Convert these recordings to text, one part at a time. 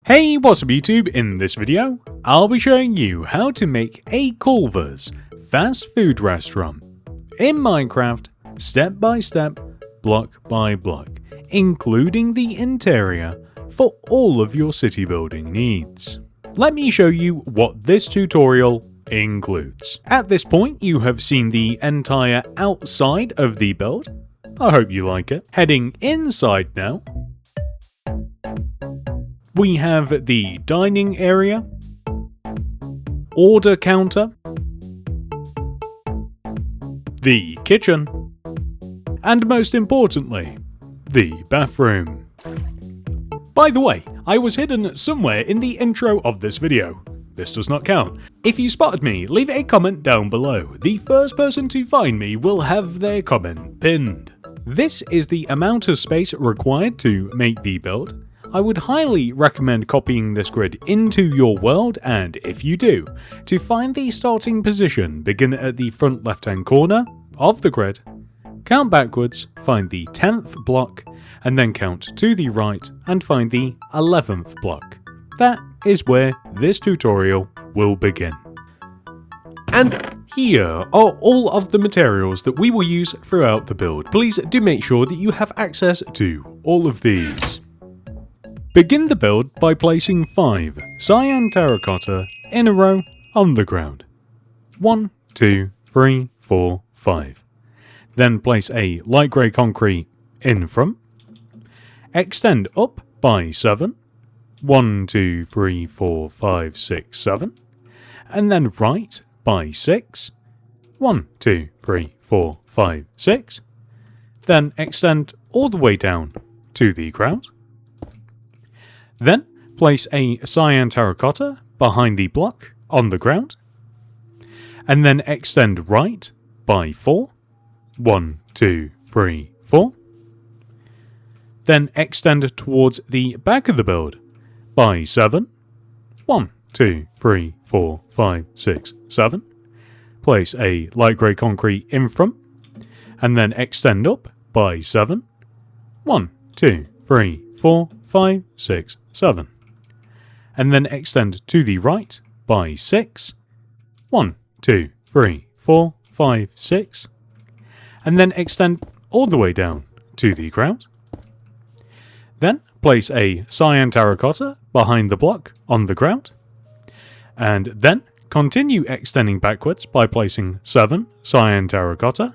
Hey, what's up YouTube? In this video, I'll be showing you how to make a Culvers fast food restaurant in Minecraft, step by step, block by block, including the interior for all of your city building needs. Let me show you what this tutorial includes. At this point, you have seen the entire outside of the build. I hope you like it. Heading inside now, we have the dining area, order counter, the kitchen, and most importantly, the bathroom. By the way, I was hidden somewhere in the intro of this video. This does not count. If you spotted me, leave a comment down below. The first person to find me will have their comment pinned. This is the amount of space required to make the build. I would highly recommend copying this grid into your world, and if you do, to find the starting position, begin at the front left hand corner of the grid, count backwards, find the 10th block, and then count to the right and find the 11th block. That is where this tutorial will begin. And here are all of the materials that we will use throughout the build. Please do make sure that you have access to all of these. Begin the build by placing 5 cyan terracotta in a row on the ground. 1, 2, 3, 4, 5. Then place a light grey concrete in front. Extend up by 7. 1, 2, 3, 4, 5, 6, 7. And then right by 6. 1, 2, 3, 4, 5, 6. Then extend all the way down to the ground. Then place a cyan terracotta behind the block on the ground. And then extend right by 4. 1, 2, 3, 4. Then extend towards the back of the build by 7. 1, 2, 3, 4, 5, 6, 7. Place a light grey concrete in front. And then extend up by 7. 1, 2, 3, 4, 5, 6, 7. And then extend to the right by 6. 1, 2, 3, 4, 5, 6. And then extend all the way down to the ground. Then place a cyan terracotta behind the block on the ground. And then continue extending backwards by placing 7 cyan terracotta.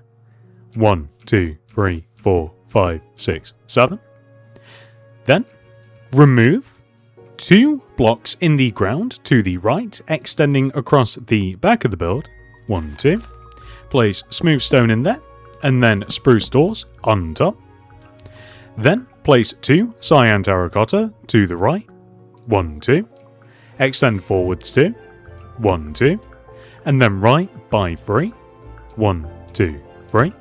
1, 2, 3, 4, 5, 6, 7. Then remove 2 blocks in the ground to the right, extending across the back of the build. 1, 2. Place smooth stone in there, and then spruce doors on top. Then place 2 cyan terracotta to the right. 1, 2. Extend forwards 2. 1, 2. And then right by 3. 1, 2, 3.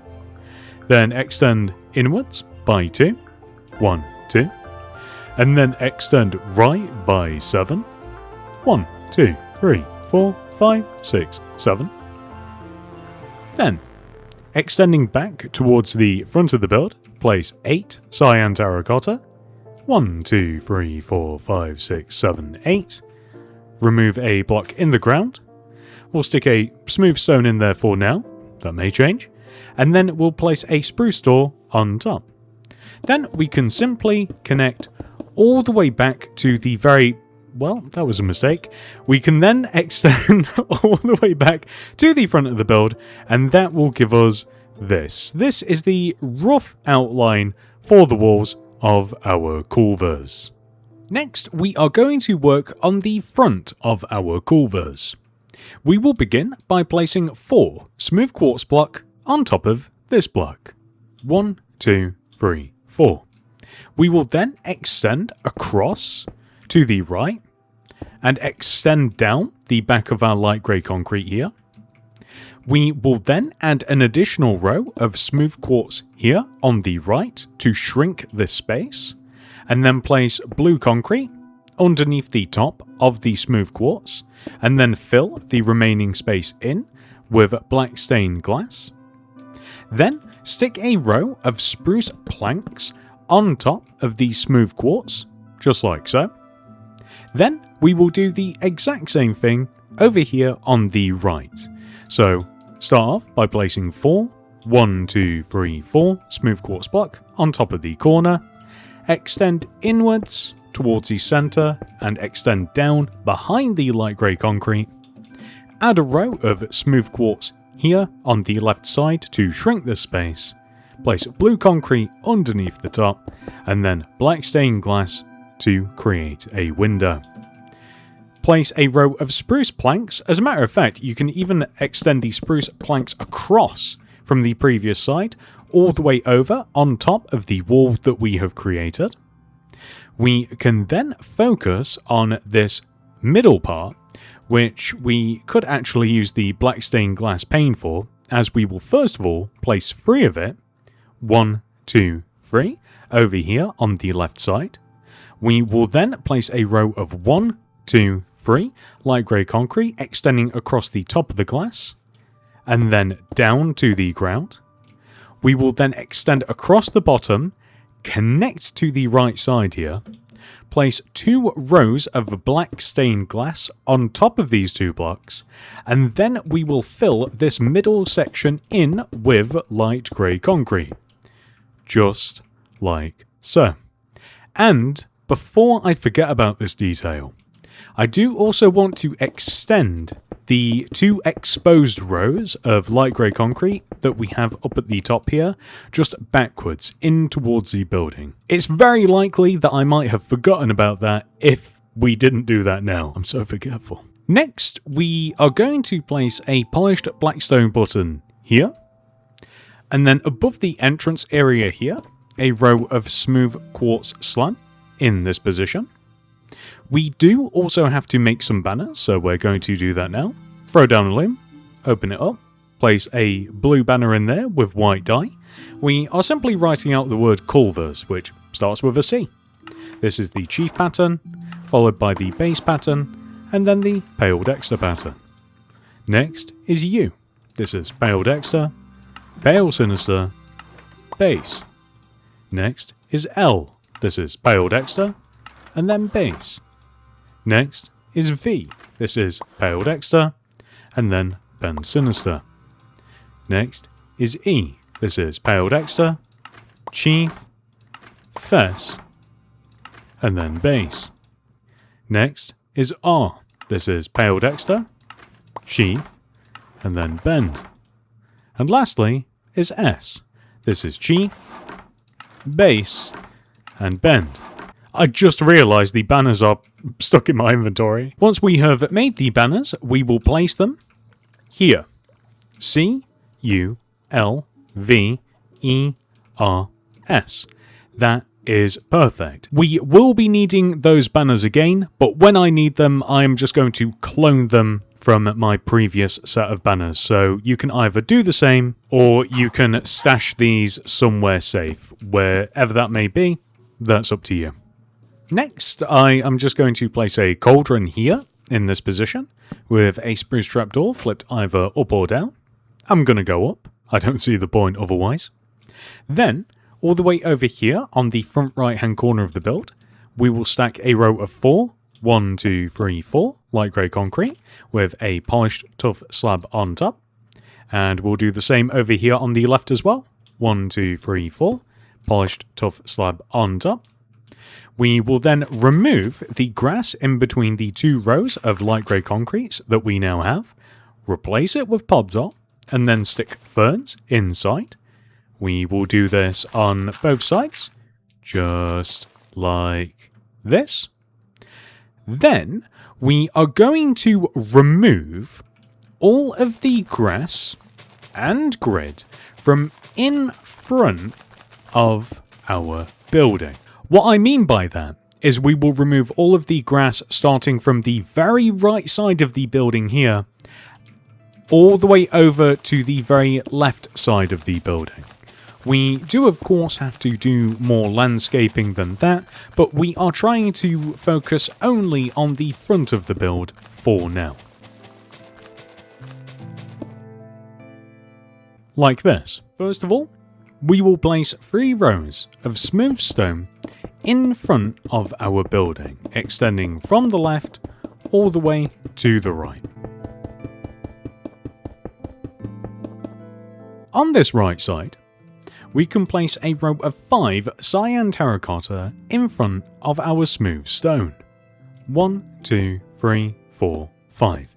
Then extend inwards by 2. 1, 2. And then extend right by 7. 1, 2, 3, 4, 5, 6, 7. Then, extending back towards the front of the build, place 8 cyan terracotta. 1, 2, 3, 4, 5, 6, 7, 8. Remove a block in the ground. We'll stick a smooth stone in there for now. That may change. And then we'll place a spruce door on top. Then we can simply connect all the way back to the well, that was a mistake. We can then extend all the way back to the front of the build, and that will give us this. This is the rough outline for the walls of our Culvers. Next, we are going to work on the front of our Culvers. We will begin by placing 4 smooth quartz block on top of this block. 1, 2, 3, 4. We will then extend across to the right and extend down the back of our light grey concrete here. We will then add an additional row of smooth quartz here on the right to shrink this space, and then place blue concrete underneath the top of the smooth quartz, and then fill the remaining space in with black stained glass. Then stick a row of spruce planks on top of the smooth quartz, just like so. Then we will do the exact same thing over here on the right. So start off by placing 4, 1, 2, 3, 4 smooth quartz block on top of the corner, extend inwards towards the center and extend down behind the light grey concrete, add a row of smooth quartz here on the left side to shrink the space, place blue concrete underneath the top, and then black stained glass to create a window. Place a row of spruce planks. As a matter of fact, you can even extend the spruce planks across from the previous side all the way over on top of the wall that we have created. We can then focus on this middle part, which we could actually use the black stained glass pane for, as we will first of all place 3 of it, 1, 2, 3, over here on the left side. We will then place a row of 1, 2, 3 light grey concrete extending across the top of the glass, and then down to the ground. We will then extend across the bottom, connect to the right side here, place 2 rows of black stained glass on top of these 2 blocks, and then we will fill this middle section in with light grey concrete. Just like so. And before I forget about this detail, I do also want to extend the 2 exposed rows of light grey concrete that we have up at the top here, just backwards in towards the building. It's very likely that I might have forgotten about that if we didn't do that now. I'm so forgetful. Next, we are going to place a polished blackstone button here, and then above the entrance area here, a row of smooth quartz slab in this position. We do also have to make some banners, so we're going to do that now. Throw down a loom, open it up, place a blue banner in there with white dye. We are simply writing out the word Culvers, which starts with a C. This is the chief pattern, followed by the base pattern, and then the pale Dexter pattern. Next is U. This is pale Dexter, pale Sinister, base. Next is L. This is pale Dexter, and then base. Next is V. This is pale Dexter, and then Ben Sinister. Next is E. This is pale Dexter, chief, fess, and then base. Next is R. This is pale Dexter, chief, and then bend. And lastly is S. This is chief, base, and bend. I just realised the banners are stuck in my inventory. Once we have made the banners, we will place them here. C, U, L, V, E, R, S. That is perfect. We will be needing those banners again, but when I need them, I'm just going to clone them from my previous set of banners. So you can either do the same, or you can stash these somewhere safe. Wherever that may be, that's up to you. Next, I am just going to place a cauldron here in this position with a spruce trapdoor flipped either up or down. I'm going to go up. I don't see the point otherwise. Then, all the way over here on the front right hand corner of the build, we will stack a row of 4, 1, 2, 3, 4 light grey concrete with a polished tough slab on top. And we'll do the same over here on the left as well. 1, 2, 3, 4 polished tough slab on top. We will then remove the grass in between the 2 rows of light grey concretes that we now have, replace it with podzol, and then stick ferns inside. We will do this on both sides, just like this. Then we are going to remove all of the grass and grid from in front of our building. What I mean by that is we will remove all of the grass starting from the very right side of the building here, all the way over to the very left side of the building. We do of course have to do more landscaping than that, but we are trying to focus only on the front of the build for now. Like this. First of all, we will place 3 rows of smooth stone in front of our building, extending from the left all the way to the right. On this right side, we can place a row of 5 cyan terracotta in front of our smooth stone. 1, 2, 3, 4, 5.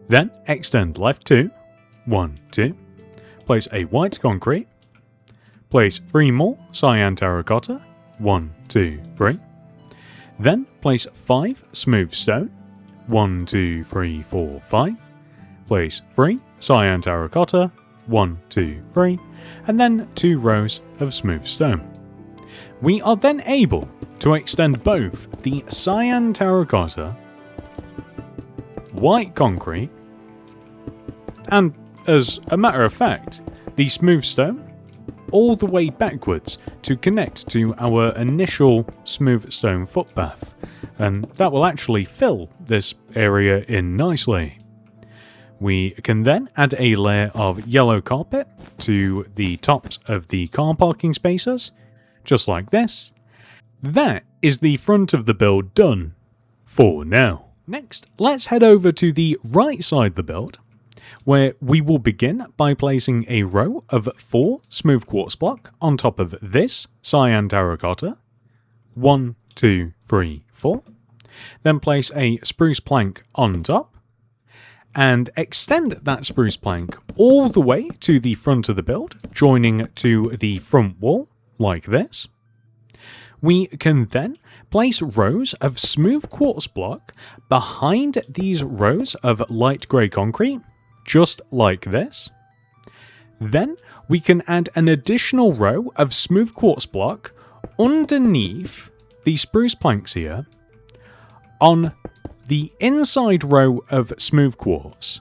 Then extend left 2, 1, 2. Place a white concrete. Place 3 more cyan terracotta. 1, 2, 3. Then place 5 smooth stone. 1, 2, 3, 4, 5. Place 3 cyan terracotta. 1, 2, 3. And then 2 rows of smooth stone. We are then able to extend both the cyan terracotta, white concrete, and, as a matter of fact, the smooth stone all the way backwards to connect to our initial smooth stone footpath, and that will actually fill this area in nicely. We can then add a layer of yellow carpet to the tops of the car parking spaces, just like this. That is the front of the build done for now. Next, let's head over to the right side of the build, where we will begin by placing a row of 4 smooth quartz block on top of this cyan terracotta. 1, 2, 3, 4. Then place a spruce plank on top, and extend that spruce plank all the way to the front of the build, joining to the front wall, like this. We can then place rows of smooth quartz block behind these rows of light grey concrete, just like this. Then we can add an additional row of smooth quartz block underneath the spruce planks here, on the inside row of smooth quartz,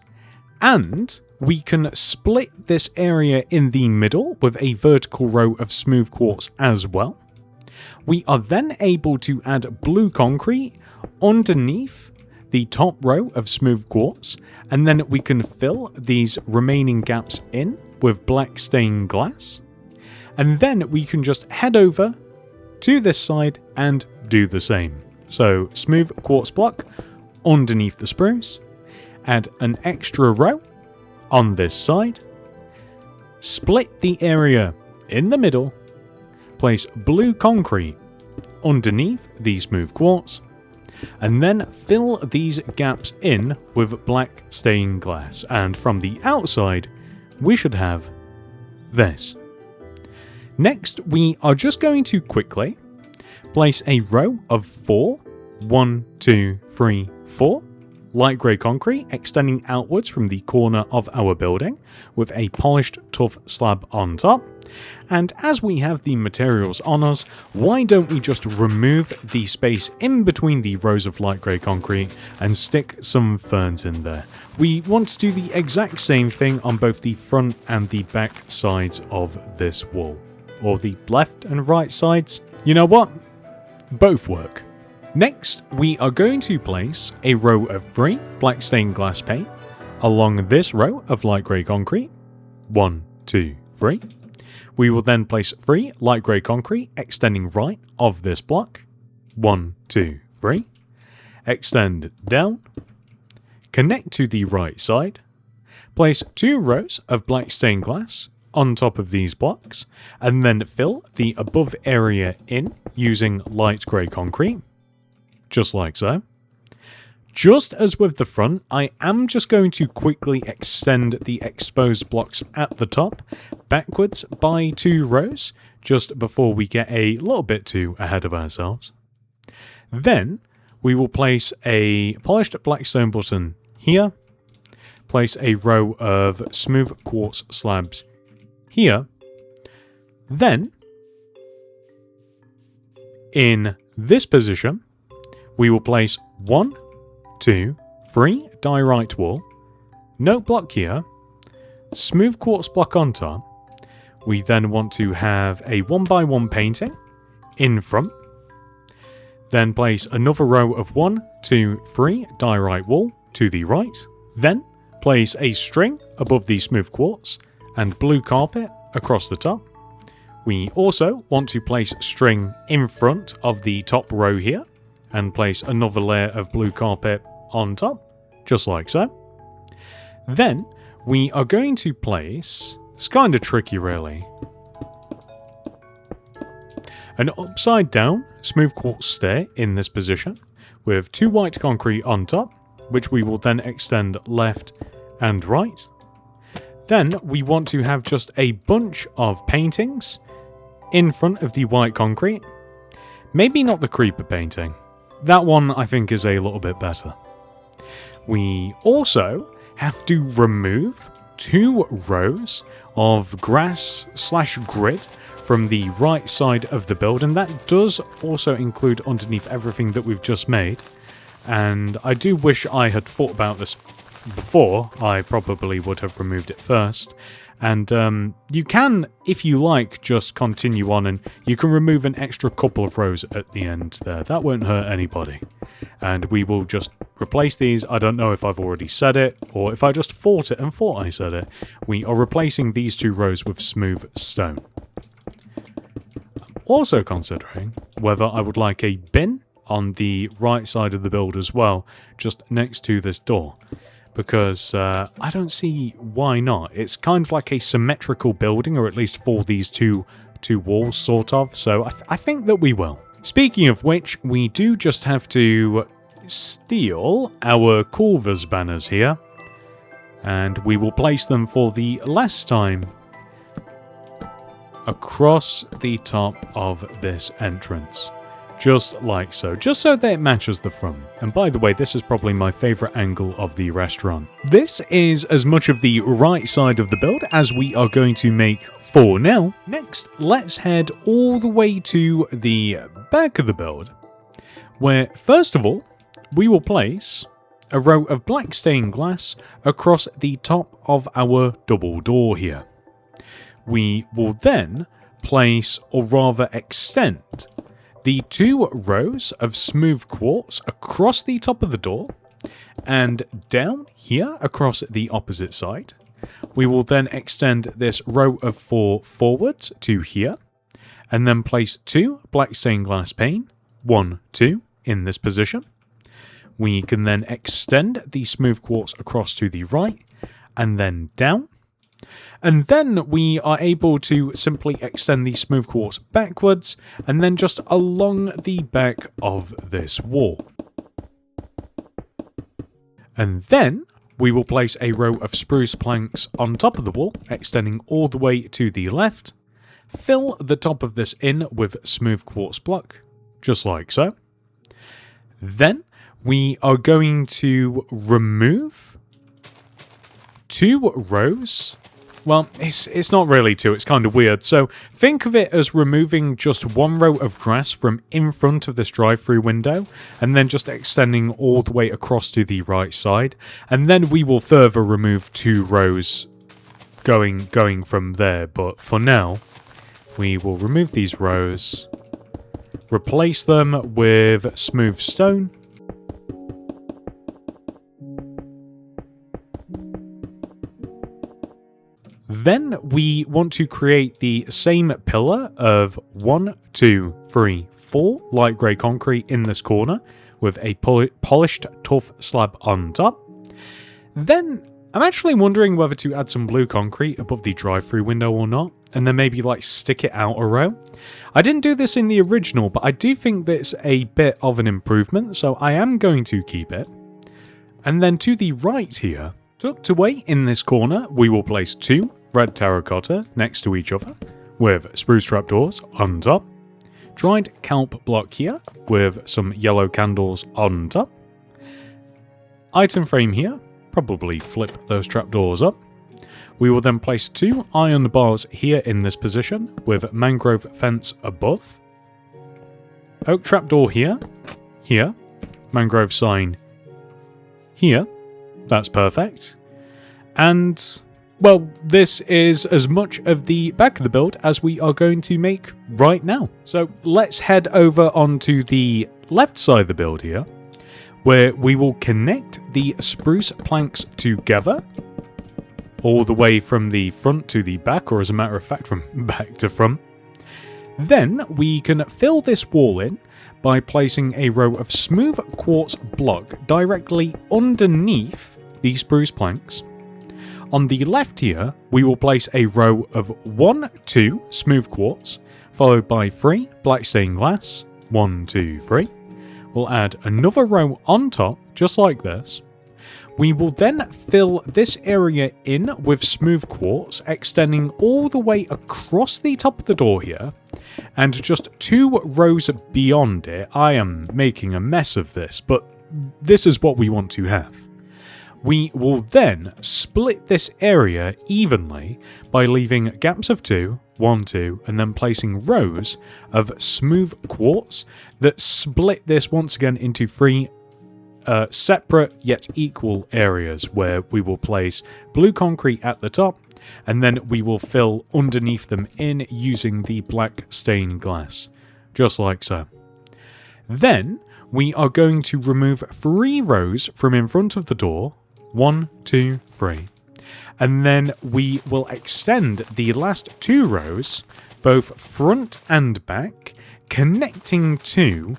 and we can split this area in the middle with a vertical row of smooth quartz as well. We are then able to add blue concrete underneath the top row of smooth quartz, and then we can fill these remaining gaps in with black stained glass. And then we can just head over to this side and do the same. So smooth quartz block underneath the spruce, add an extra row on this side, split the area in the middle, place blue concrete underneath the smooth quartz, and then fill these gaps in with black stained glass, and from the outside we should have this. Next, we are just going to quickly place a row of 4, 1, 2, 3, 4 light grey concrete extending outwards from the corner of our building with a polished tough slab on top. And as we have the materials on us, why don't we just remove the space in between the rows of light grey concrete and stick some ferns in there. We want to do the exact same thing on both the front and the back sides of this wall. Or the left and right sides. You know what? Both work. Next, we are going to place a row of 3 black stained glass pane along this row of light grey concrete. 1, 2, 3. We will then place 3 light grey concrete extending right of this block. 1, 2, 3. Extend down. Connect to the right side. Place 2 rows of black stained glass on top of these blocks, and then fill the above area in using light grey concrete. Just like so. Just as with the front, I am just going to quickly extend the exposed blocks at the top backwards by 2 rows, just before we get a little bit too ahead of ourselves. Then we will place a polished black stone button here, place a row of smooth quartz slabs here, then in this position we will place 1, 2, 3 diorite wall, note block here, smooth quartz block on top. We then want to have a 1x1 painting in front, then place another row of 1, 2, 3 diorite wall to the right, then place a string above the smooth quartz and blue carpet across the top. We also want to place string in front of the top row here and place another layer of blue carpet on top, just like so. Then we are going to place, it's kind of tricky really, an upside down smooth quartz stair in this position with 2 white concrete on top, which we will then extend left and right. Then we want to have just a bunch of paintings in front of the white concrete. Maybe not the creeper painting. That one I think is a little bit better. We also have to remove 2 rows of grass/grid from the right side of the build, and that does also include underneath everything that we've just made. And I do wish I had thought about this before. I probably would have removed it first. And you can, if you like, just continue on, and you can remove an extra couple of rows at the end there. That won't hurt anybody. And we will just replace these. I don't know if I've already said it, or if I just thought it and thought I said it. We are replacing these 2 rows with smooth stone. I'm also considering whether I would like a bin on the right side of the build as well, just next to this door. Because I don't see why not. It's kind of like a symmetrical building, or at least for these two walls, sort of. So I think that we will. Speaking of which, we do just have to steal our Culvers banners here. And we will place them for the last time across the top of this entrance. Just like so, just so that it matches the front. And by the way, this is probably my favourite angle of the restaurant. This is as much of the right side of the build as we are going to make for now. Next, let's head all the way to the back of the build, where first of all, we will place a row of black stained glass across the top of our double door here. We will then place, or rather extend, the 2 rows of smooth quartz across the top of the door, and down here across the opposite side. We will then extend this row of 4 forwards to here, and then place 2 black stained glass pane, 1, 2, in this position. We can then extend the smooth quartz across to the right, and then down. And then we are able to simply extend the smooth quartz backwards, and then just along the back of this wall. And then we will place a row of spruce planks on top of the wall, extending all the way to the left. Fill the top of this in with smooth quartz block, just like so. Then we are going to remove 2 rows. Well, it's not really 2, it's kind of weird. So think of it as removing just 1 row of grass from in front of this drive-through window, and then just extending all the way across to the right side. And then we will further remove 2 rows going from there. But for now, we will remove these rows, replace them with smooth stone. Then we want to create the same pillar of 1, 2, 3, 4 light grey concrete in this corner with a polished tough slab on top. Then I'm actually wondering whether to add some blue concrete above the drive-through window or not, and then maybe like stick it out a row. I didn't do this in the original, but I do think that it's a bit of an improvement, so I am going to keep it. And then to the right here, tucked away in this corner, we will place 2 red terracotta next to each other with spruce trapdoors on top. Dried kelp block here with some yellow candles on top. Item frame here, probably flip those trapdoors up. We will then place 2 iron bars here in this position with mangrove fence above. Oak trapdoor here, here, mangrove sign here. That's perfect. And well, this is as much of the back of the build as we are going to make right now. So let's head over onto the left side of the build here, where we will connect the spruce planks together all the way from the front to the back, or as a matter of fact from back to front. Then we can fill this wall in by placing a row of smooth quartz block directly underneath the spruce planks. On the left here, we will place a row of 1, 2 smooth quartz, followed by 3 black stained glass. 1, 2, 3. We'll add another row on top, just like this. We will then fill this area in with smooth quartz, extending all the way across the top of the door here, and just 2 rows beyond it. I am making a mess of this, but this is what we want to have. We will then split this area evenly by leaving gaps of 2, 1, 2, and then placing rows of smooth quartz that split this once again into 3 separate yet equal areas, where we will place blue concrete at the top, and then we will fill underneath them in using the black stained glass, just like so. Then we are going to remove 3 rows from in front of the door. 1, 2, 3. And then we will extend the last 2 rows, both front and back, connecting to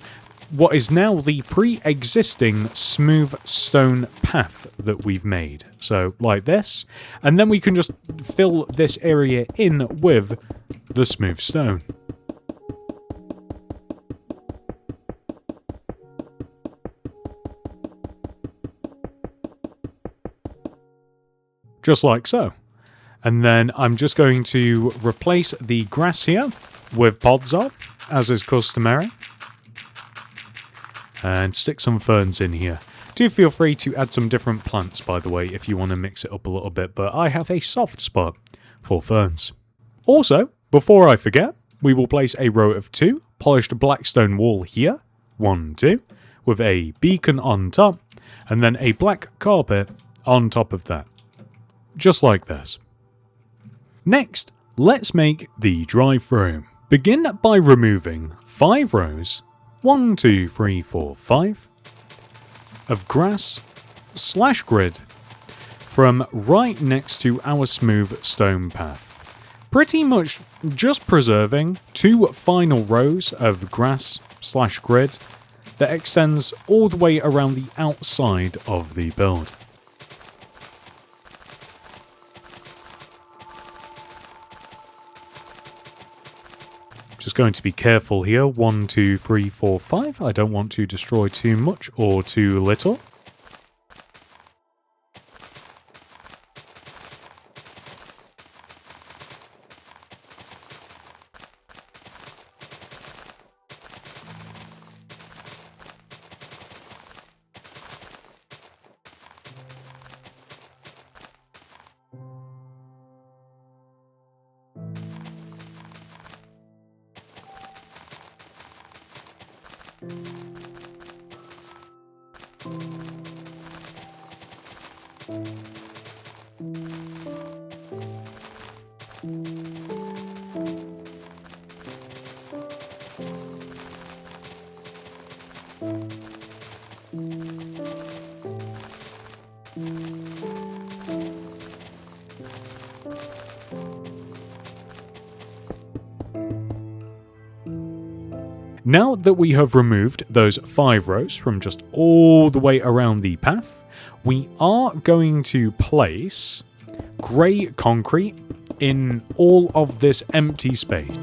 what is now the pre-existing smooth stone path that we've made. So, like this. And then we can just fill this area in with the smooth stone. Just like so. And then I'm just going to replace the grass here with pods of, as is customary. And stick some ferns in here. Do feel free to add some different plants, by the way, if you want to mix it up a little bit, but I have a soft spot for ferns. Also, before I forget, we will place a row of 2 polished black stone wall here. 1, 2, with a beacon on top, and then a black carpet on top of that. Just like this. Next, let's make the drive-thru. Begin by removing 5 rows, 1, 2, 3, 4, 5, of grass/grid from right next to our smooth stone path. Pretty much just preserving 2 final rows of grass/grid that extends all the way around the outside of the build. Just going to be careful here. 1, 2, 3, 4, 5. I don't want to destroy too much or too little. Now that we have removed those 5 rows from just all the way around the path, we are going to place grey concrete in all of this empty space.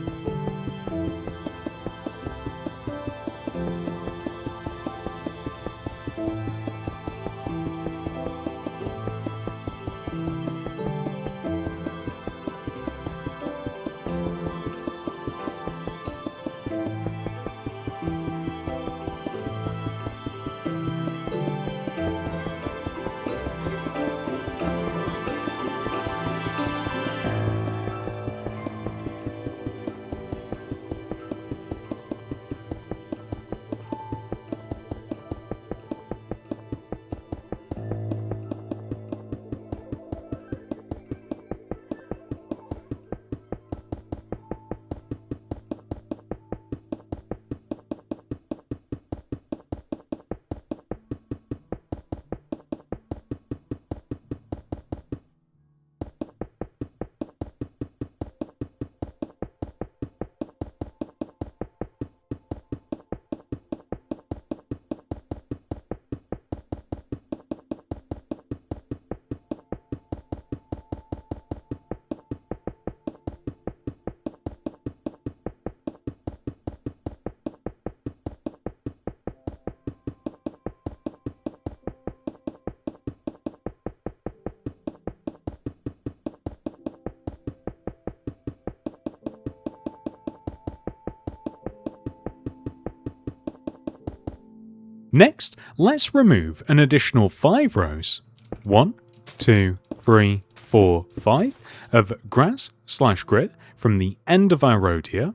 Next, let's remove an additional 5 rows, 1, 2, 3, 4, 5, of grass/grit from the end of our road here,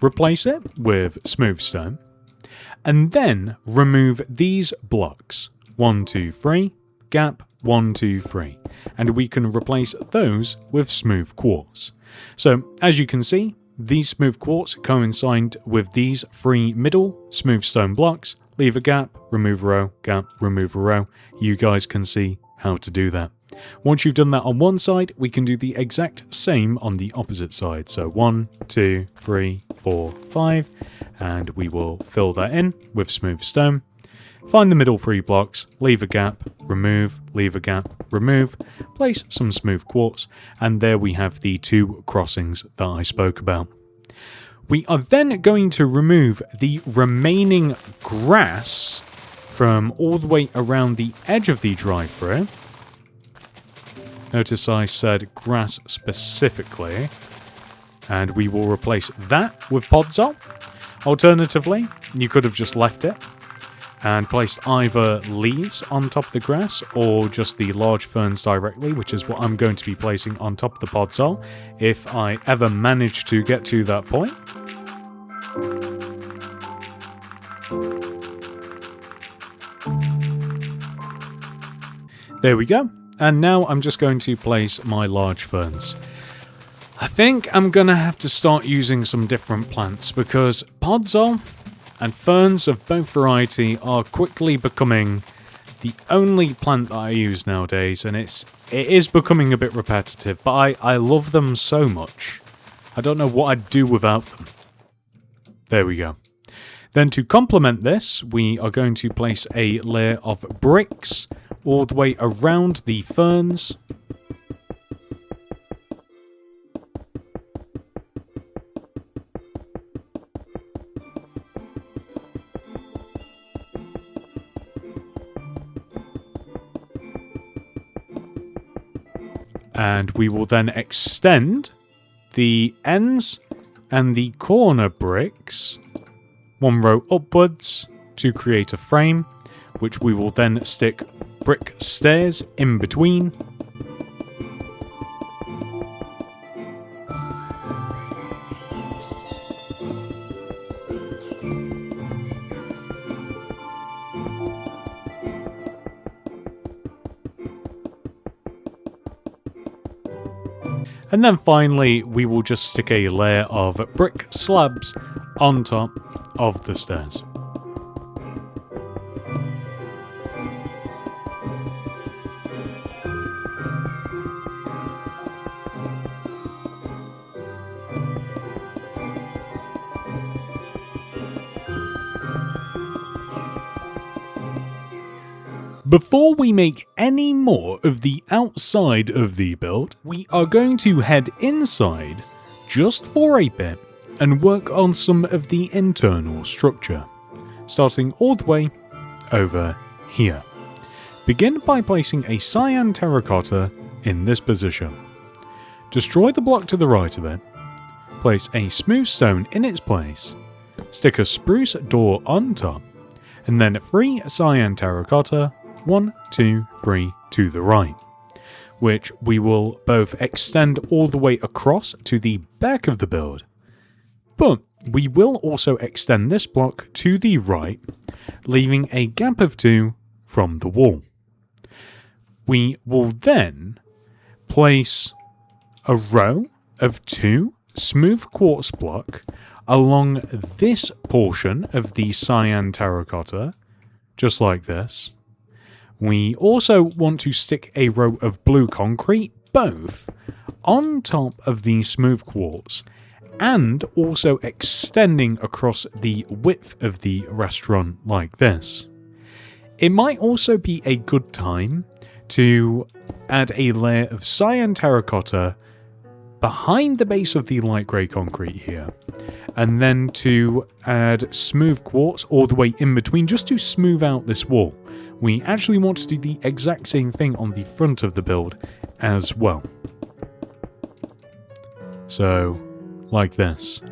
replace it with smooth stone, and then remove these blocks, 1, 2, 3, gap, 1, 2, 3, and we can replace those with smooth quartz. So, as you can see, these smooth quartz coincide with these 3 middle smooth stone blocks. Leave a gap, remove a row, gap, remove a row. You guys can see how to do that. Once you've done that on one side, we can do the exact same on the opposite side. So 1, 2, 3, 4, 5, and we will fill that in with smooth stone. Find the middle 3 blocks, leave a gap, remove, leave a gap, remove, place some smooth quartz, and there we have the 2 crossings that I spoke about. We are then going to remove the remaining grass from all the way around the edge of the drive-thru. Notice I said grass specifically, and we will replace that with podzol. Alternatively, you could have just left it and placed either leaves on top of the grass or just the large ferns directly, which is what I'm going to be placing on top of the podzol if I ever manage to get to that point. There we go. And now I'm just going to place my large ferns. I think I'm going to have to start using some different plants because podzol and ferns of both variety are quickly becoming the only plant that I use nowadays, and it is becoming a bit repetitive, but I love them so much. I don't know what I'd do without them. There we go. Then to complement this, we are going to place a layer of bricks all the way around the ferns. And we will then extend the ends and the corner bricks 1 row upwards to create a frame, which we will then stick brick stairs in between. And then finally, we will just stick a layer of brick slabs on top of the stairs. Before we make any more of the outside of the build, we are going to head inside just for a bit and work on some of the internal structure, starting all the way over here. Begin by placing a cyan terracotta in this position. Destroy the block to the right of it, place a smooth stone in its place, stick a spruce door on top, and then 3 cyan terracotta 1, 2, 3 to the right, which we will both extend all the way across to the back of the build, but we will also extend this block to the right, leaving a gap of 2 from the wall. We will then place a row of 2 smooth quartz block along this portion of the cyan terracotta, just like this. We also want to stick a row of blue concrete, both on top of the smooth quartz and also extending across the width of the restaurant like this. It might also be a good time to add a layer of cyan terracotta behind the base of the light grey concrete here, and then to add smooth quartz all the way in between just to smooth out this wall. We actually want to do the exact same thing on the front of the build as well. So, like this.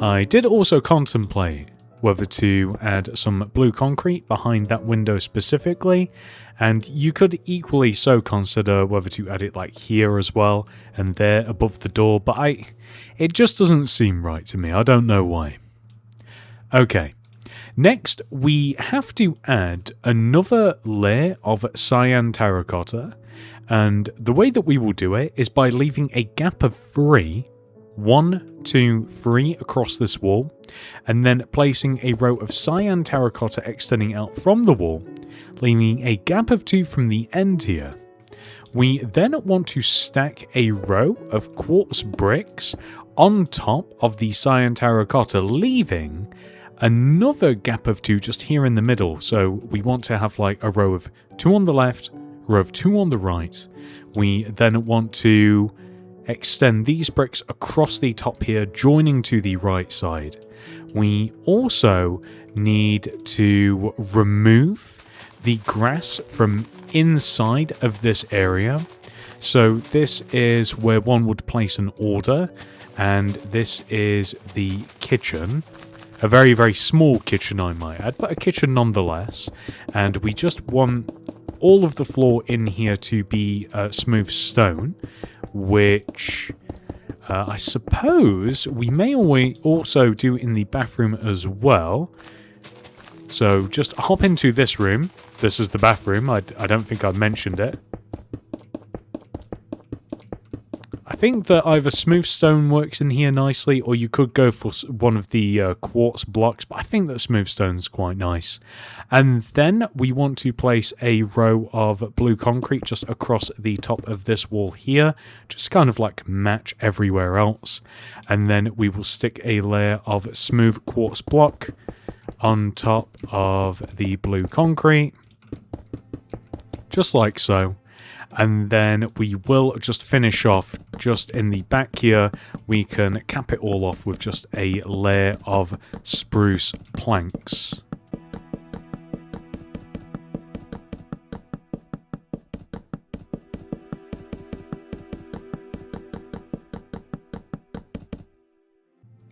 I did also contemplate whether to add some blue concrete behind that window specifically, and you could equally so consider whether to add it like here as well and there above the door, but it just doesn't seem right to me. I don't know why. Okay, next we have to add another layer of cyan terracotta, and the way that we will do it is by leaving a gap of 3, 1, 2, 3 across this wall, and then placing a row of cyan terracotta extending out from the wall, leaving a gap of 2 from the end here. We then want to stack a row of quartz bricks on top of the cyan terracotta, leaving another gap of 2 just here in the middle. So we want to have like a row of 2 on the left, a row of 2 on the right. We then want to extend these bricks across the top here, joining to the right side. We also need to remove the grass from inside of this area. So this is where one would place an order, and this is the kitchen. A very, very small kitchen, I might add, but a kitchen nonetheless. And we just want all of the floor in here to be smooth stone, which I suppose we may also do in the bathroom as well. So just hop into this room. This is the bathroom. I don't think I mentioned it. I think that either smooth stone works in here nicely, or you could go for one of the quartz blocks, but I think that smooth stone's quite nice. And then we want to place a row of blue concrete just across the top of this wall here, just kind of like match everywhere else. And then we will stick a layer of smooth quartz block on top of the blue concrete, just like so. And then we will just finish off just in the back here. We can cap it all off with just a layer of spruce planks.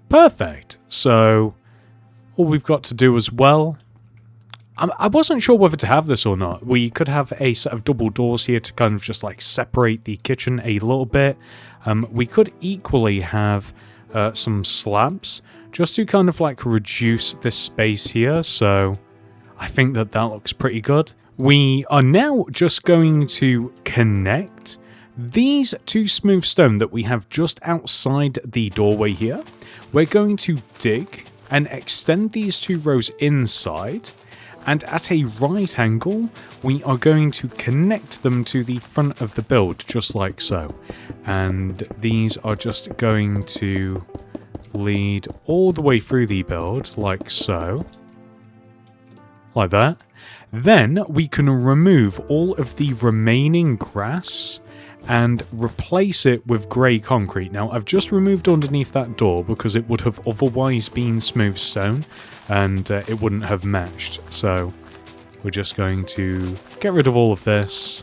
Perfect. So all we've got to do as well, I wasn't sure whether to have this or not. We could have a set of double doors here to kind of just like separate the kitchen a little bit. We could equally have some slabs just to kind of like reduce this space here. So I think that looks pretty good. We are now just going to connect these 2 smooth stone that we have just outside the doorway here. We're going to dig and extend these 2 rows inside. And at a right angle, we are going to connect them to the front of the build, just like so. And these are just going to lead all the way through the build, like so. Like that. Then we can remove all of the remaining grass and replace it with grey concrete. Now, I've just removed underneath that door because it would have otherwise been smooth stone and it wouldn't have matched. So we're just going to get rid of all of this.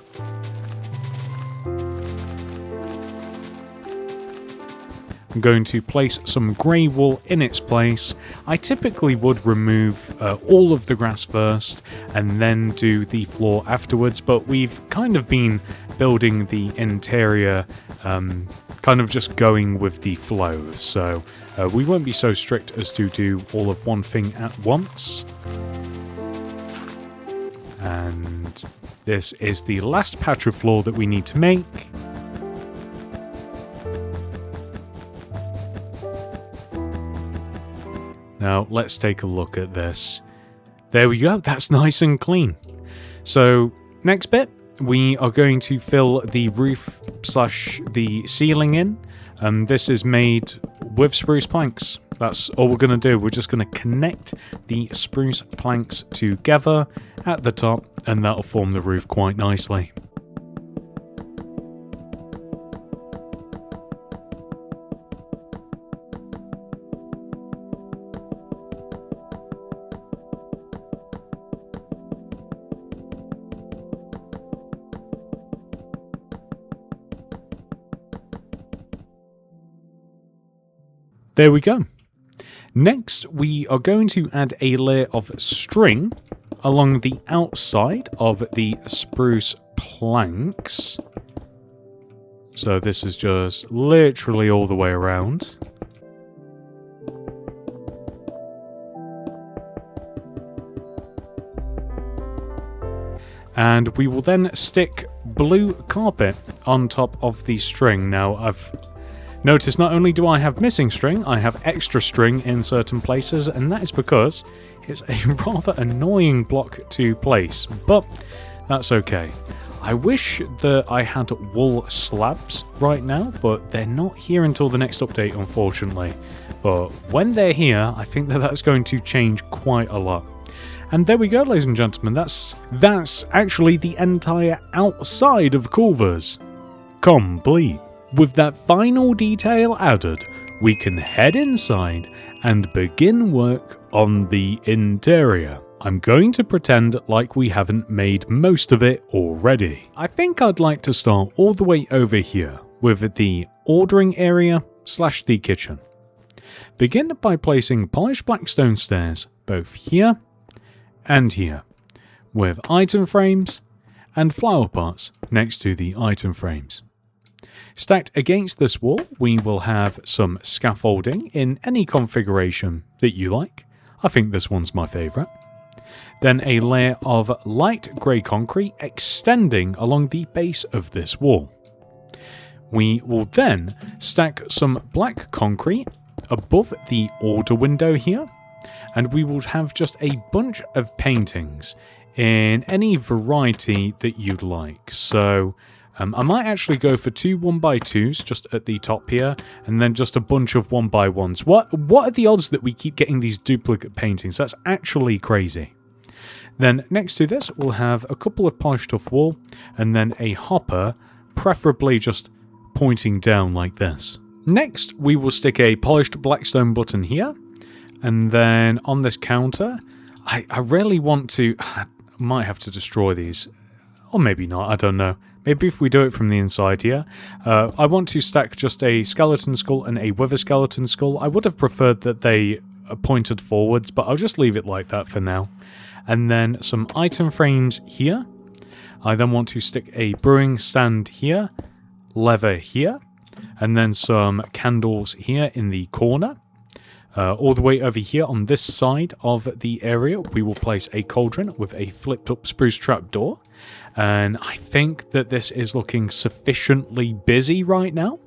I'm going to place some grey wool in its place. I typically would remove all of the grass first and then do the floor afterwards, but we've kind of been building the interior kind of just going with the flow, so we won't be so strict as to do all of one thing at once. And this is the last patch of floor that we need to make. Now, let's take a look at this. There we go, that's nice and clean. So, next bit, we are going to fill the roof / the ceiling in. This is made with spruce planks. That's all we're going to do. We're just going to connect the spruce planks together at the top, and that'll form the roof quite nicely. There we go. Next, we are going to add a layer of string along the outside of the spruce planks. So this is just literally all the way around. And we will then stick blue carpet on top of the string. Now, I've noticed not only do I have missing string, I have extra string in certain places, and that is because it's a rather annoying block to place, but that's okay. I wish that I had wool slabs right now, but they're not here until the next update, unfortunately. But when they're here, I think that that's going to change quite a lot. And there we go, ladies and gentlemen, that's actually the entire outside of Culvers. Complete. With that final detail added, we can head inside and begin work on the interior. I'm going to pretend like we haven't made most of it already. I think I'd like to start all the way over here with the ordering area / the kitchen. Begin by placing polished black stone stairs both here and here, with item frames and flower pots next to the item frames. Stacked against this wall, we will have some scaffolding in any configuration that you like. I think this one's my favourite. Then a layer of light grey concrete extending along the base of this wall. We will then stack some black concrete above the order window here, and we will have just a bunch of paintings in any variety that you'd like. So I might actually go for 2 1x2s just at the top here, and then just a bunch of 1x1s. What are the odds that we keep getting these duplicate paintings? That's actually crazy. Then next to this, we'll have a couple of polished tuff wall, and then a hopper, preferably just pointing down like this. Next, we will stick a polished blackstone button here, and then on this counter, I really want to... I might have to destroy these, or maybe not, I don't know. Maybe if we do it from the inside here. I want to stack just a skeleton skull and a wither skeleton skull. I would have preferred that they pointed forwards, but I'll just leave it like that for now. And then some item frames here. I then want to stick a brewing stand here, lever here, and then some candles here in the corner. All the way over here on this side of the area, we will place a cauldron with a flipped up spruce trapdoor. And I think that this is looking sufficiently busy right now,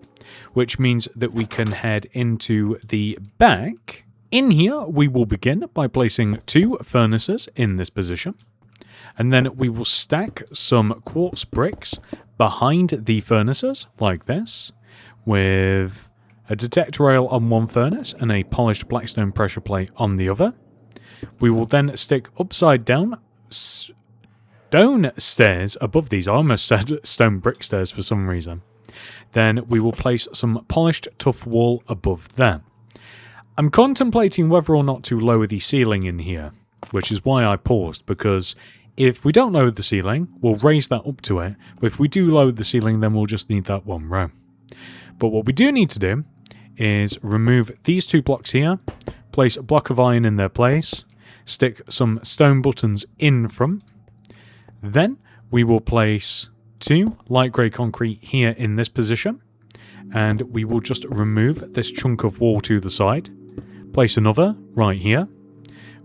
which means that we can head into the back. In here, we will begin by placing 2 furnaces in this position. And then we will stack some quartz bricks behind the furnaces, like this, with a detector rail on one furnace and a polished blackstone pressure plate on the other. We will then stick upside down stone stairs above these. I almost said stone brick stairs for some reason. Then we will place some polished tuff wall above there. I'm contemplating whether or not to lower the ceiling in here, which is why I paused, because if we don't lower the ceiling, we'll raise that up to it, but if we do lower the ceiling, then we'll just need that one row. But what we do need to do is remove these 2 blocks here, place a block of iron in their place, stick some stone buttons in front. Then we will place 2 light grey concrete here in this position, and we will just remove this chunk of wall to the side, place another right here.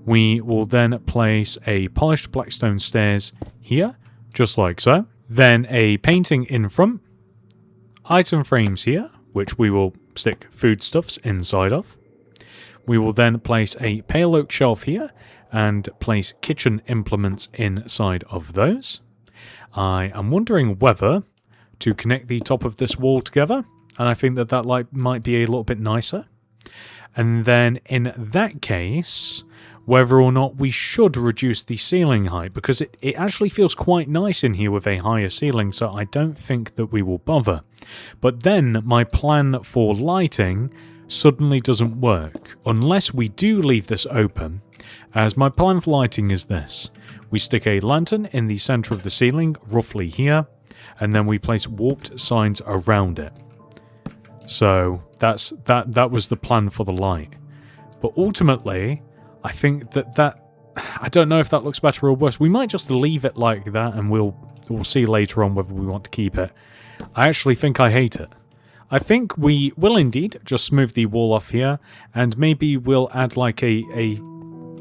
We will then place a polished blackstone stairs here, just like so. Then a painting in front, item frames here, which we will stick foodstuffs inside of. We will then place a pale oak shelf here and place kitchen implements inside of those. I am wondering whether to connect the top of this wall together, and I think that that might be a little bit nicer. And then in that case, whether or not we should reduce the ceiling height, because it actually feels quite nice in here with a higher ceiling, so I don't think that we will bother. But then my plan for lighting suddenly doesn't work, unless we do leave this open, as my plan for lighting is this. We stick a lantern in the center of the ceiling, roughly here, and then we place warped signs around it. So that was the plan for the light. But ultimately, I think that I don't know if that looks better or worse. We might just leave it like that, and we'll see later on whether we want to keep it. I actually think I hate it. I think we will indeed just smooth the wall off here, and maybe we'll add like a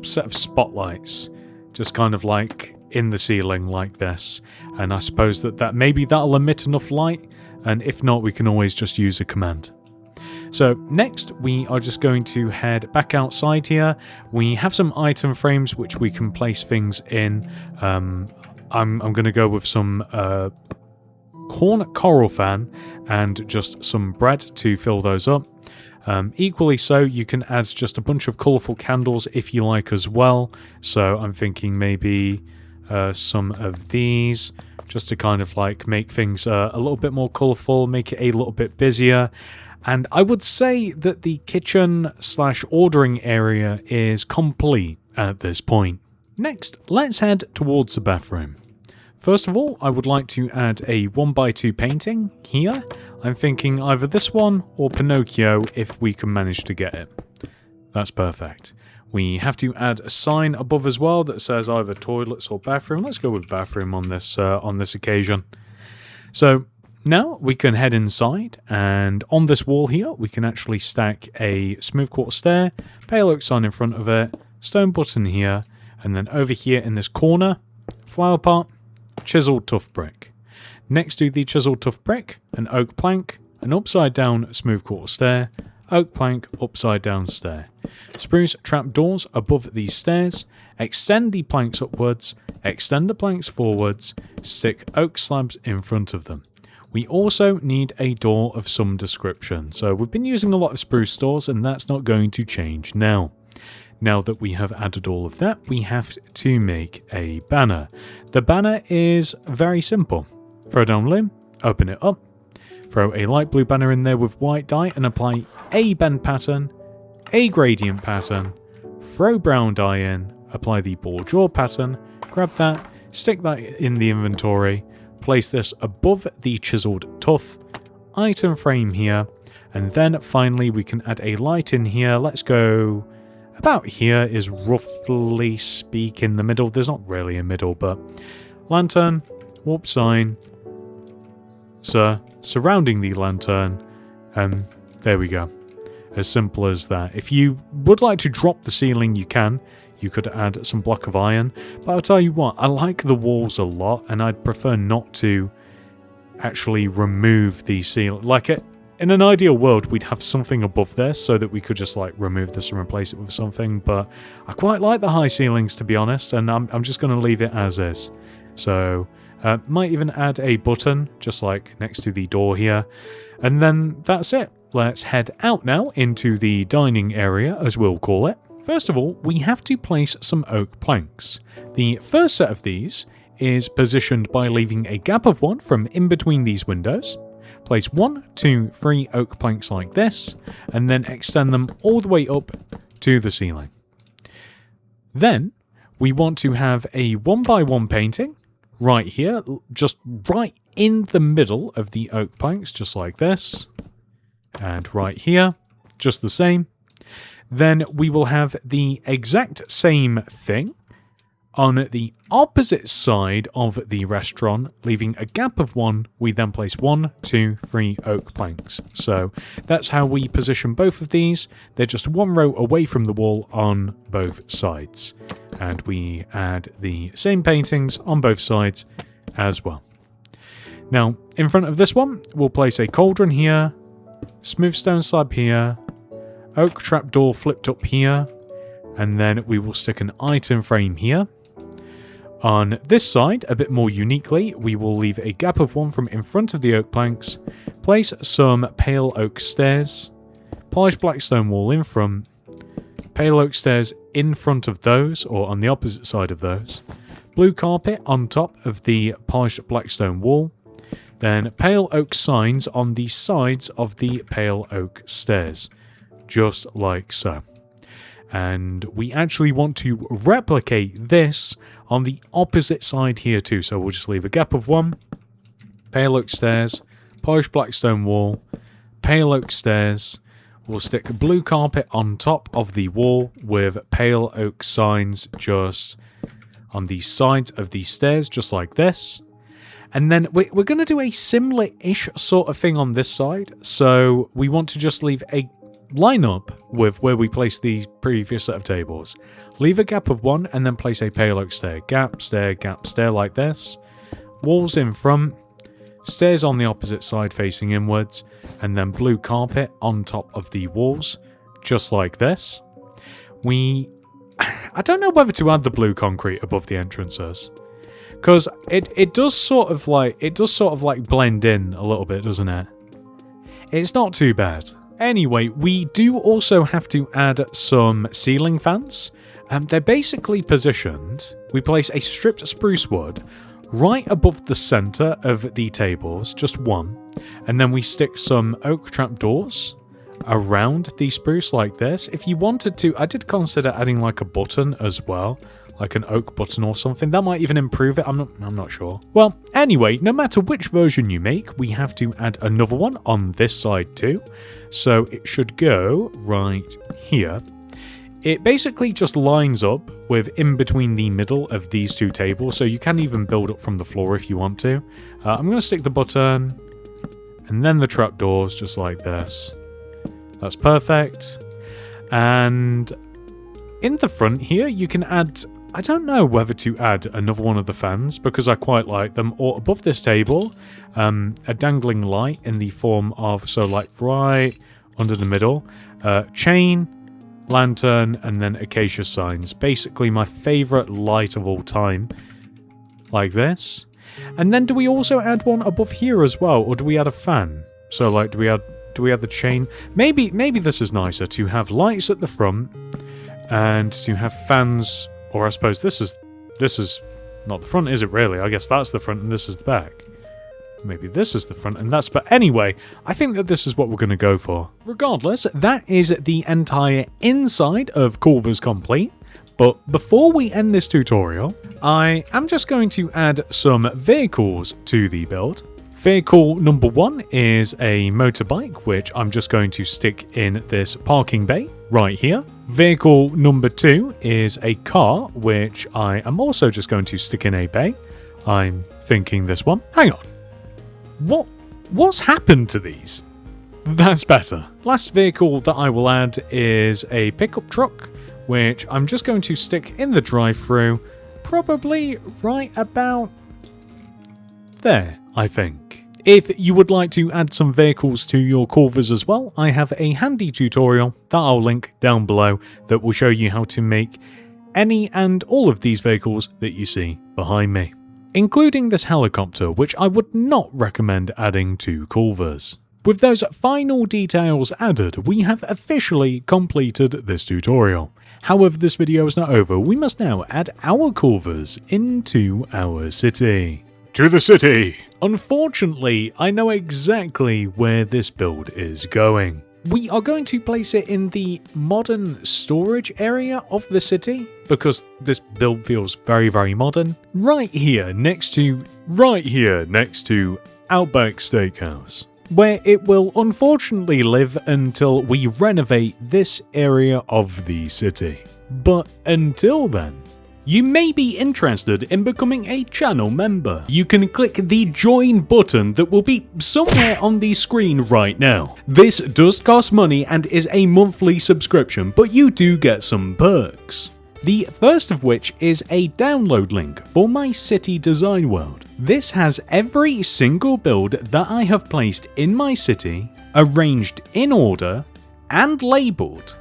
set of spotlights, just kind of like in the ceiling like this. And I suppose that maybe that'll emit enough light, and if not, we can always just use a command. So next, we are just going to head back outside here. We have some item frames which we can place things in. I'm going to go with some corn coral fan and just some bread to fill those up. Equally so, you can add just a bunch of colourful candles if you like as well. So I'm thinking maybe some of these, just to kind of like make things a little bit more colourful, make it a little bit busier. And I would say that the kitchen / ordering area is complete at this point. Next, let's head towards the bathroom. First of all, I would like to add a 1x2 painting here. I'm thinking either this one or Pinocchio if we can manage to get it. That's perfect. We have to add a sign above as well that says either toilets or bathroom. Let's go with bathroom on this occasion. So now we can head inside, and on this wall here we can actually stack a smooth quartz stair, pale oak sign in front of it, stone button here, and then over here in this corner, flower pot, chiseled tough brick. Next to the chiseled tough brick, an oak plank, an upside down smooth quartz stair, oak plank, upside down stair. Spruce trapdoors above these stairs, extend the planks upwards, extend the planks forwards, stick oak slabs in front of them. We also need a door of some description. So we've been using a lot of spruce doors, and that's not going to change now. Now that we have added all of that, we have to make a banner. The banner is very simple. Throw down loom, open it up, throw a light blue banner in there with white dye and apply a bend pattern, a gradient pattern, throw brown dye in, apply the ball jaw pattern, grab that, stick that in the inventory, place this above the chiseled tuff, item frame here, and then finally we can add a light in here. Let's go about here is roughly speak in the middle. There's not really a middle, but lantern, warp sign, surrounding the lantern, and there we go. As simple as that. If you would like to drop the ceiling, you can. You could add some block of iron, but I'll tell you what, I like the walls a lot, and I'd prefer not to actually remove the ceiling. Like it, in an ideal world, we'd have something above this so that we could just like remove this and replace it with something, but I quite like the high ceilings, to be honest, and I'm just going to leave it as is. So, might even add a button, just like next to the door here, and then that's it. Let's head out now into the dining area, as we'll call it. First of all, we have to place some oak planks. The first set of these is positioned by leaving a gap of 1 from in between these windows. Place 1, 2, 3 oak planks like this, and then extend them all the way up to the ceiling. Then, we want to have a 1x1 painting right here, just right in the middle of the oak planks, just like this. And right here, just the same. Then we will have the exact same thing on the opposite side of the restaurant, leaving a gap of 1. We then place 1, 2, 3 oak planks. So that's how we position both of these. They're just 1 row away from the wall on both sides. And we add the same paintings on both sides as well. Now, in front of this one, we'll place a cauldron here, smooth stone slab here, oak trapdoor flipped up here, and then we will stick an item frame here. On this side, a bit more uniquely, we will leave a gap of 1 from in front of the oak planks, place some pale oak stairs, polished black stone wall in front, pale oak stairs in front of those, or on the opposite side of those, blue carpet on top of the polished black stone wall, then pale oak signs on the sides of the pale oak stairs. Just like so. And we actually want to replicate this on the opposite side here too. So we'll just leave a gap of 1, pale oak stairs, polished black stone wall, pale oak stairs. we'll stick blue carpet on top of the wall with pale oak signs just on the sides of the stairs, just like this. And then we're going to do a similar-ish sort of thing on this side. So we want to just leave a line up with where we place the previous set of tables. Leave a gap of 1 and then place a pale oak stair. Gap, stair like this. Walls in front. Stairs on the opposite side facing inwards. And then blue carpet on top of the walls. Just like this. I don't know whether to add the blue concrete above the entrances. Because it does sort of like blend in a little bit, doesn't it? It's not too bad. Anyway, we do also have to add some ceiling fans. They're basically positioned. We place a stripped spruce wood right above the center of the tables, just one. And then we stick some oak trapdoors around the spruce like this. If you wanted to, I did consider adding like a button as well. Like an oak button or something. That might even improve it. I'm not sure. Well, anyway, no matter which version you make, we have to add another one on this side too. So it should go right here. It basically just lines up with in between the middle of these two tables. So you can even build up from the floor if you want to. I'm going to stick the button and then the trapdoors just like this. That's perfect. And in the front here, you can add... I don't know whether to add another one of the fans because I quite like them, or above this table, a dangling light in the form of, so like right under the middle, chain, lantern, and then acacia signs. Basically my favourite light of all time, like this. And then do we also add one above here as well, or do we add a fan? So like, do we add the chain? Maybe this is nicer to have lights at the front and to have fans. Or I suppose this is not the front, is it really? I guess that's the front and this is the back. Maybe this is the front and that's... But anyway, I think that this is what we're going to go for. Regardless, that is the entire inside of Culvers complete. But before we end this tutorial, I am just going to add some vehicles to the build. Vehicle number 1 is a motorbike, which I'm just going to stick in this parking bay right here. Vehicle number 2 is a car, which I am also just going to stick in a bay. I'm thinking this one. Hang on. What's happened to these? That's better. Last vehicle that I will add is a pickup truck, which I'm just going to stick in the drive-thru, probably right about there, I think. If you would like to add some vehicles to your Culvers as well, I have a handy tutorial that I'll link down below that will show you how to make any and all of these vehicles that you see behind me, including this helicopter, which I would not recommend adding to Culvers. With those final details added, we have officially completed this tutorial. However, this video is not over. We must now add our Culvers into our city. To the city! Unfortunately, I know exactly where this build is going. We are going to place it in the modern storage area of the city, because this build feels very, very modern. Right here next to Outback Steakhouse, where it will unfortunately live until we renovate this area of the city. But until then, you may be interested in becoming a channel member. You can click the join button that will be somewhere on the screen right now. This does cost money and is a monthly subscription, but you do get some perks. The first of which is a download link for my city design world. This has every single build that I have placed in my city, arranged in order, and labelled.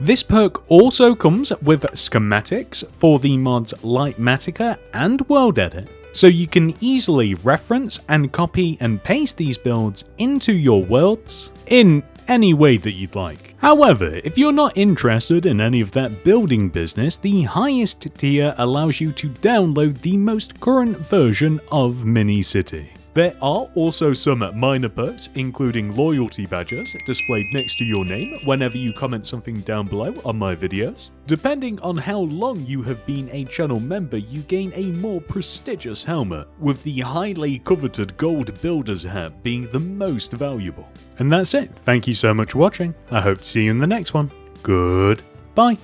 This perk also comes with schematics for the mods Lightmatica and World Edit, so you can easily reference and copy and paste these builds into your worlds in any way that you'd like. However, if you're not interested in any of that building business, the highest tier allows you to download the most current version of Mini City. There are also some minor perks, including loyalty badges displayed next to your name whenever you comment something down below on my videos. Depending on how long you have been a channel member, you gain a more prestigious helmet, with the highly coveted gold builder's hat being the most valuable. And that's it. Thank you so much for watching. I hope to see you in the next one. Goodbye.